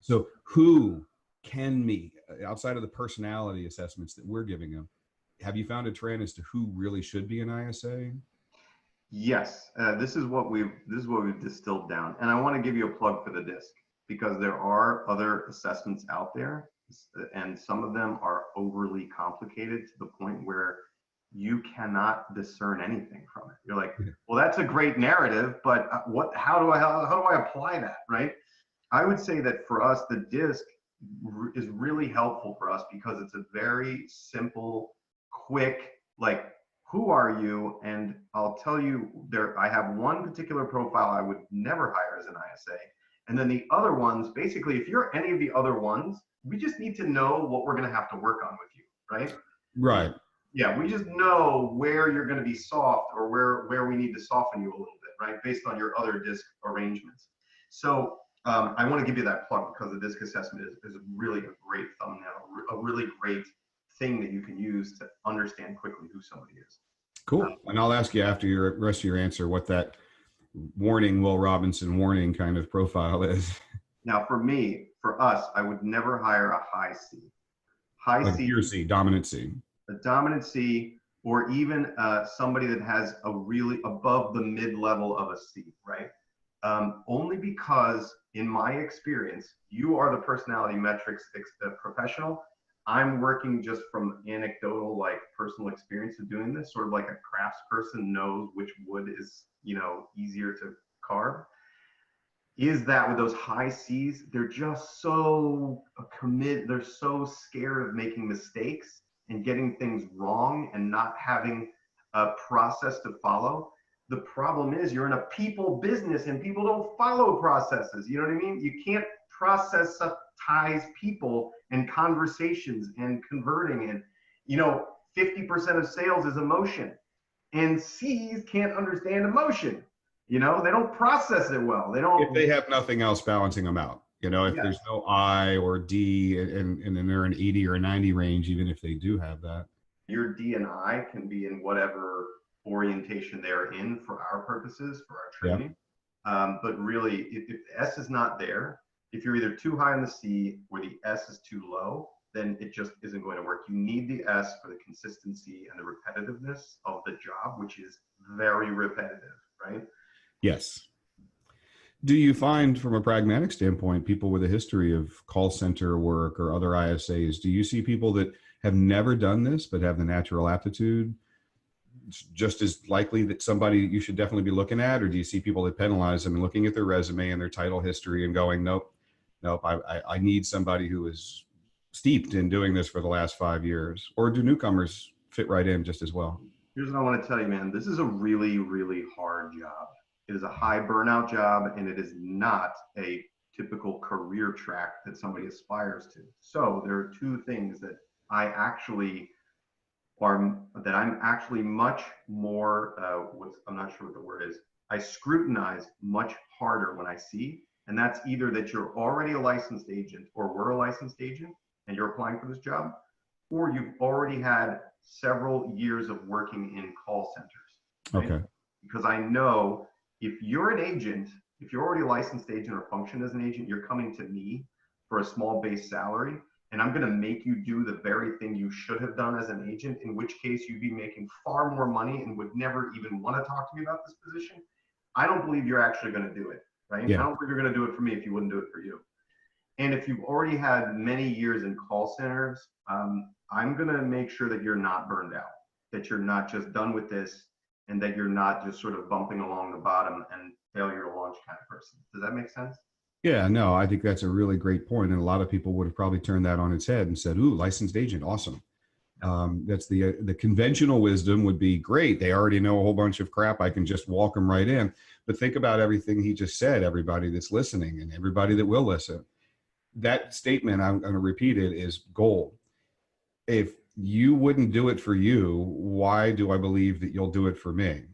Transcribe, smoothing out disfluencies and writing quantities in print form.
So who can meet outside of the personality assessments that we're giving them? Have you found a trend as to who really should be an ISA? Yes, this is what we've distilled down, and I want to give you a plug for the disc because there are other assessments out there, and some of them are overly complicated to the point where you cannot discern anything from it. You're like, well, that's a great narrative, but what? How do I apply that, right? I would say that for us, the disc is really helpful for us because it's a very simple, quick, like, who are you? And I'll tell you, there, I have one particular profile I would never hire as an ISA. And then the other ones, basically, if you're any of the other ones, we just need to know what we're going to have to work on with you, right? Right. Yeah, we just know where you're going to be soft or where we need to soften you a little bit, right? Based on your other disc arrangements. So I want to give you that plug because the disc assessment is really a great thumbnail, a really great thing that you can use to understand quickly who somebody is. Cool. And I'll ask you after your rest of your answer what that warning, Will Robinson warning kind of profile is. Now, for us, I would never hire a high C. High Like C, pure C, dominant C. a dominant C, or even somebody that has a really above the mid-level of a C, right? Only because, in my experience, you are the personality metrics professional. I'm working just from anecdotal, like personal experience of doing this, sort of like a crafts person knows which wood is, easier to carve. Is that with those high C's, they're just so they're so scared of making mistakes and getting things wrong and not having a process to follow. The problem is you're in a people business and people don't follow processes. You know what I mean? You can't ties people and conversations and converting, and 50% of sales is emotion, and C's can't understand emotion. They don't process it well. They don't. If they have nothing else balancing them out, if Yes. there's no I or D and then they're an 80 or a 90 range, even if they do have that. Your D and I can be in whatever orientation they're in for our purposes, for our training. But really, if the S is not there, if you're either too high on the C or the S is too low, then it just isn't going to work. You need the S for the consistency and the repetitiveness of the job, which is very repetitive, right? Yes. Do you find, from a pragmatic standpoint, people with a history of call center work or other ISAs, do you see people that have never done this but have the natural aptitude? It's just as likely that somebody you should definitely be looking at, or do you see people that penalize them and looking at their resume and their title history and going, nope, I need somebody who is steeped in doing this for the last 5 years? Or do newcomers fit right in just as well? Here's what I want to tell you, man. This is a really, really hard job. It is a high burnout job, and it is not a typical career track that somebody aspires to. So there are two things that I'm actually much more, I'm not sure what the word is. I scrutinize much harder when I see, and that's either that you're already a licensed agent or were a licensed agent and you're applying for this job, or you've already had several years of working in call centers. Right? Okay. Because I know if you're an agent, if you're already a licensed agent or function as an agent, you're coming to me for a small base salary, and I'm going to make you do the very thing you should have done as an agent, in which case you'd be making far more money and would never even want to talk to me about this position. I don't believe you're actually going to do it, right? Yeah. I don't believe you're going to do it for me if you wouldn't do it for you. And if you've already had many years in call centers, I'm going to make sure that you're not burned out, that you're not just done with this, and that you're not just sort of bumping along the bottom and failure to launch kind of person. Does that make sense? Yeah, no, I think that's a really great point. And a lot of people would have probably turned that on its head and said, ooh, licensed agent, awesome. That's the conventional wisdom would be great. They already know a whole bunch of crap. I can just walk them right in. But think about everything he just said, everybody that's listening and everybody that will listen. That statement, I'm going to repeat it, is gold. If you wouldn't do it for you, why do I believe that you'll do it for me?